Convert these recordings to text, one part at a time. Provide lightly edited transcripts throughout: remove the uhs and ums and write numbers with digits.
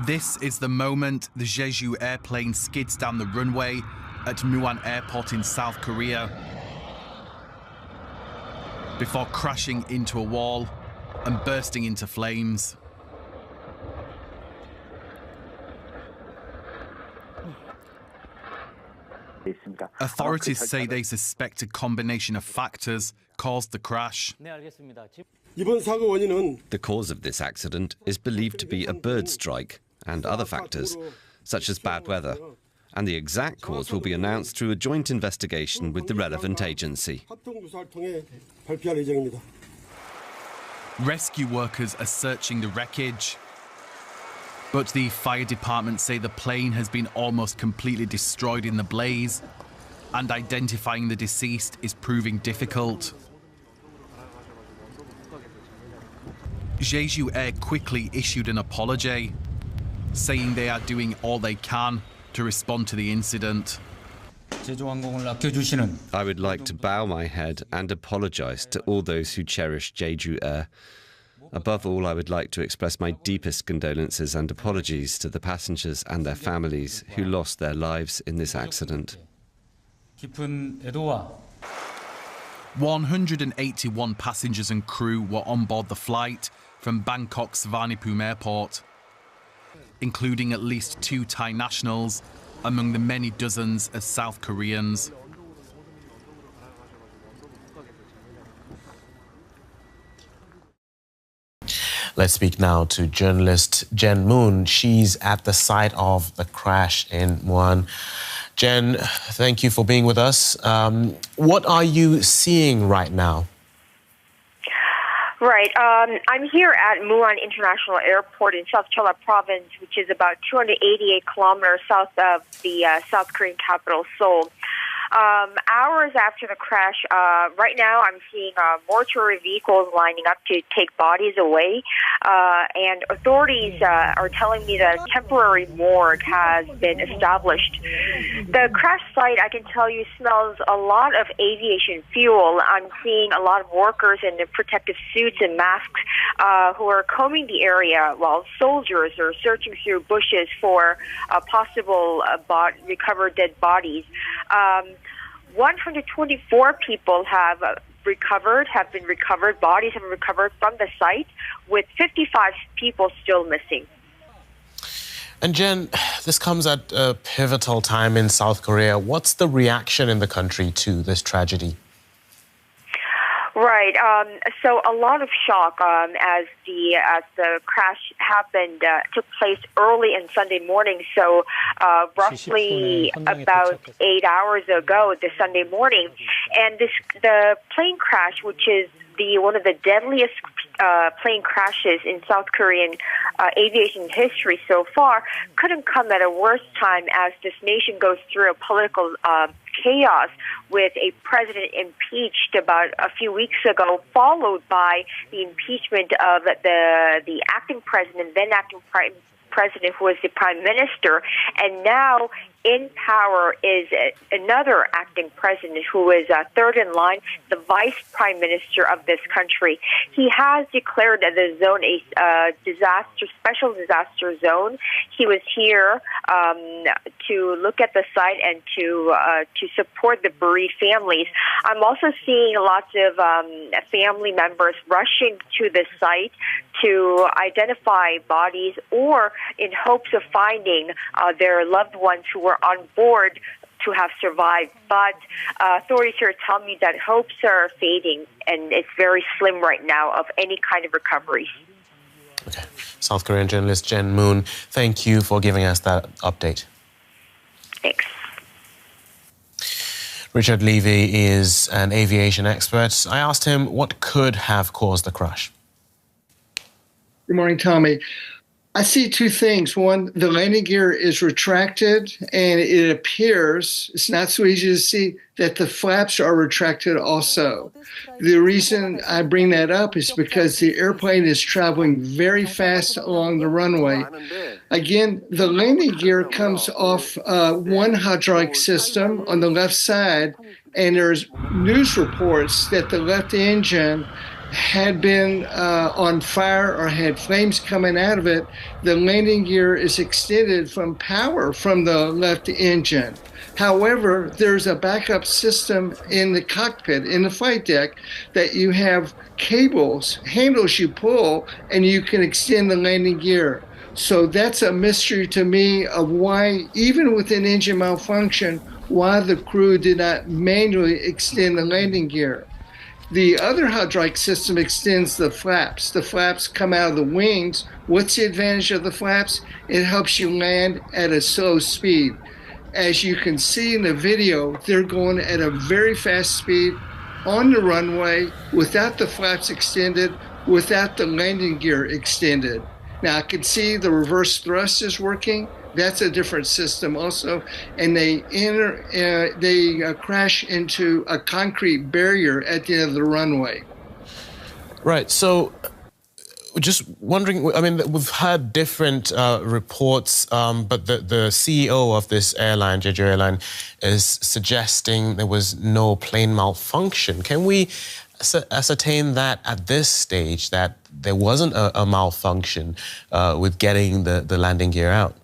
This is the moment the Jeju airplane skids down the runway at Muan Airport in South Korea before crashing into a wall and bursting into flames. Authorities say they suspect a combination of factors caused the crash. The cause of this accident is believed to be a bird strike and other factors, such as bad weather. And the exact cause will be announced through a joint investigation with the relevant agency. Rescue workers are searching the wreckage, but the fire department say the plane has been almost completely destroyed in the blaze, and identifying the deceased is proving difficult. Jeju Air quickly issued an apology, saying they are doing all they can to respond to the incident. I would like to bow my head and apologize to all those who cherish Jeju Air. Above all, I would like to express my deepest condolences and apologies to the passengers and their families who lost their lives in this accident. 181 passengers and crew were on board the flight from Bangkok's Suvarnabhumi Airport, including at least 2 Thai nationals among the many dozens of South Koreans. Let's speak now to journalist Jen Moon. She's at the site of the crash in Muan. Jen, thank you for being with us. What are you seeing right now? Right. I'm here at Muan International Airport in South Jeolla Province, which is about 288 kilometers south of the South Korean capital, Seoul. Hours after the crash, right now I'm seeing mortuary vehicles lining up to take bodies away, and authorities are telling me that a temporary morgue has been established. The crash site, I can tell you, smells a lot of aviation fuel. I'm seeing a lot of workers in protective suits and masks who are combing the area, while soldiers are searching through bushes for possible recovered dead bodies. 124 people have been recovered, bodies have been recovered from the site, with 55 people still missing. And Jen, this comes at a pivotal time in South Korea. What's the reaction in the country to this tragedy? Right. So a lot of shock as the crash happened took place early on Sunday morning. So roughly about 8 hours ago, this Sunday morning, and the plane crash, which is one of the deadliest plane crashes in South Korean aviation history so far, couldn't come at a worse time as this nation goes through a political chaos with a president impeached about a few weeks ago, followed by the impeachment of the acting president, then acting president, who was the prime minister, and now in power is another acting president who is third in line, the vice prime minister of this country. He has declared the zone a special disaster zone. He was here to look at the site and to support the bereaved families. I'm also seeing lots of family members rushing to the site to identify bodies or in hopes of finding their loved ones who were on board to have survived. But authorities here tell me that hopes are fading and it's very slim right now of any kind of recovery. Okay. South Korean journalist Jen Moon, thank you for giving us that update. Thanks. Richard Levy is an aviation expert. I asked him what could have caused the crash. Good morning, Tommy. I see 2 things. One, the landing gear is retracted, and it appears, it's not so easy to see, that the flaps are retracted also. The reason I bring that up is because the airplane is traveling very fast along the runway. Again, the landing gear comes off one hydraulic system on the left side, and there's news reports that the left engine had been on fire or had flames coming out of it, the landing gear is extended from power from the left engine. However, there's a backup system in the cockpit, in the flight deck, that you have cables, handles you pull, and you can extend the landing gear. So that's a mystery to me of why, even with an engine malfunction, why the crew did not manually extend the landing gear. The other hydraulic system extends the flaps. The flaps come out of the wings. What's the advantage of the flaps? It helps you land at a slow speed. As you can see in the video, they're going at a very fast speed on the runway without the flaps extended, without the landing gear extended. Now I can see the reverse thrust is working. That's a different system also, and they crash into a concrete barrier at the end of the runway. Right. So, just wondering. I mean, we've heard different reports, but the CEO of this airline, Jeju Airline, is suggesting there was no plane malfunction. Can we ascertain that at this stage that there wasn't a malfunction with getting the landing gear out?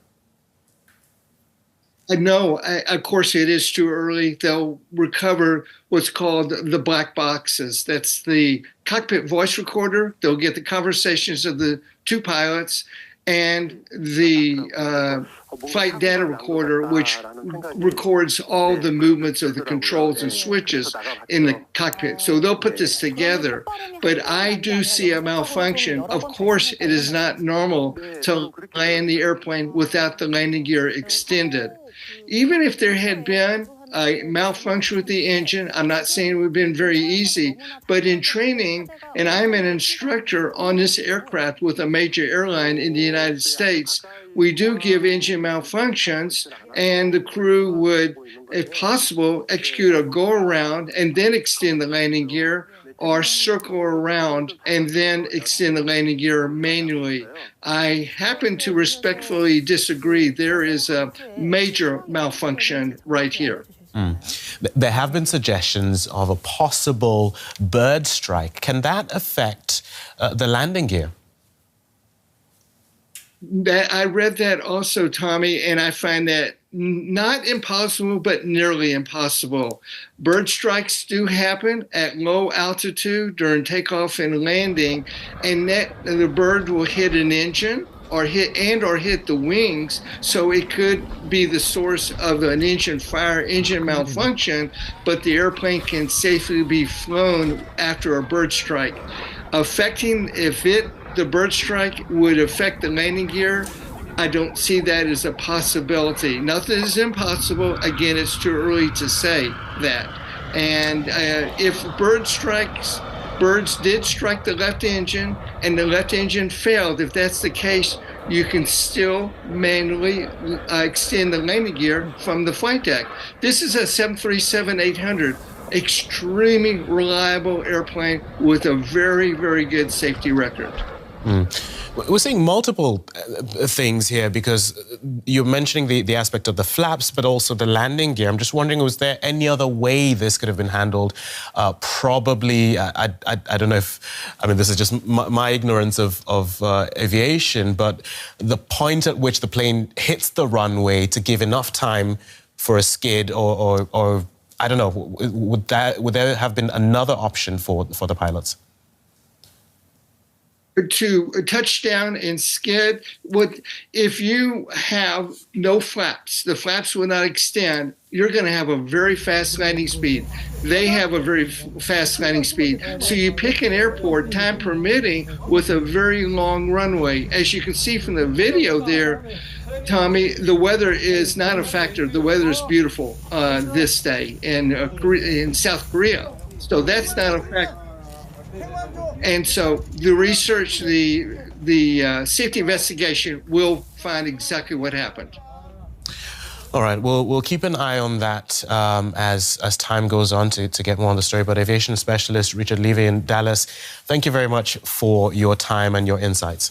No, of course it is too early. They'll recover what's called the black boxes. That's the cockpit voice recorder. They'll get the conversations of the two pilots and the flight data recorder, which records all the movements of the controls and switches in the cockpit. So they'll put this together. But I do see a malfunction. Of course, it is not normal to land the airplane without the landing gear extended. Even if there had been a malfunction with the engine, I'm not saying it would have been very easy, but in training, and I'm an instructor on this aircraft with a major airline in the United States, we do give engine malfunctions, and the crew would, if possible, execute a go-around and then extend the landing gear, or circle around and then extend the landing gear manually. I happen to respectfully disagree. There is a major malfunction right here. There have been suggestions of a possible bird strike. Can that affect the landing gear? I read that also, Tommy, and I find that not impossible, but nearly impossible. Bird strikes do happen at low altitude during takeoff and landing, and that the bird will hit an engine or hit the wings, so it could be the source of an engine fire, engine malfunction, but the airplane can safely be flown after a bird strike. The bird strike would affect the landing gear, I don't see that as a possibility. Nothing is impossible. Again, it's too early to say that. And if birds did strike the left engine and the left engine failed, if that's the case, you can still manually extend the landing gear from the flight deck. This is a 737-800, extremely reliable airplane with a very, very good safety record. We're seeing multiple things here because you're mentioning the aspect of the flaps, but also the landing gear. I'm just wondering, was there any other way this could have been handled? Probably, I don't know if, I mean, this is just my ignorance of aviation, but the point at which the plane hits the runway to give enough time for a skid or I don't know, would there have been another option for the pilots? To touchdown and skid, if you have no flaps, the flaps will not extend, you're going to have a very fast landing speed. They have a very fast landing speed. So you pick an airport, time permitting, with a very long runway. As you can see from the video there, Tommy, the weather is not a factor. The weather is beautiful this day in South Korea. So that's not a factor. And so the research, the safety investigation will find exactly what happened. All right, we'll keep an eye on that as time goes on to get more on the story. But aviation specialist Richard Levy in Dallas, thank you very much for your time and your insights.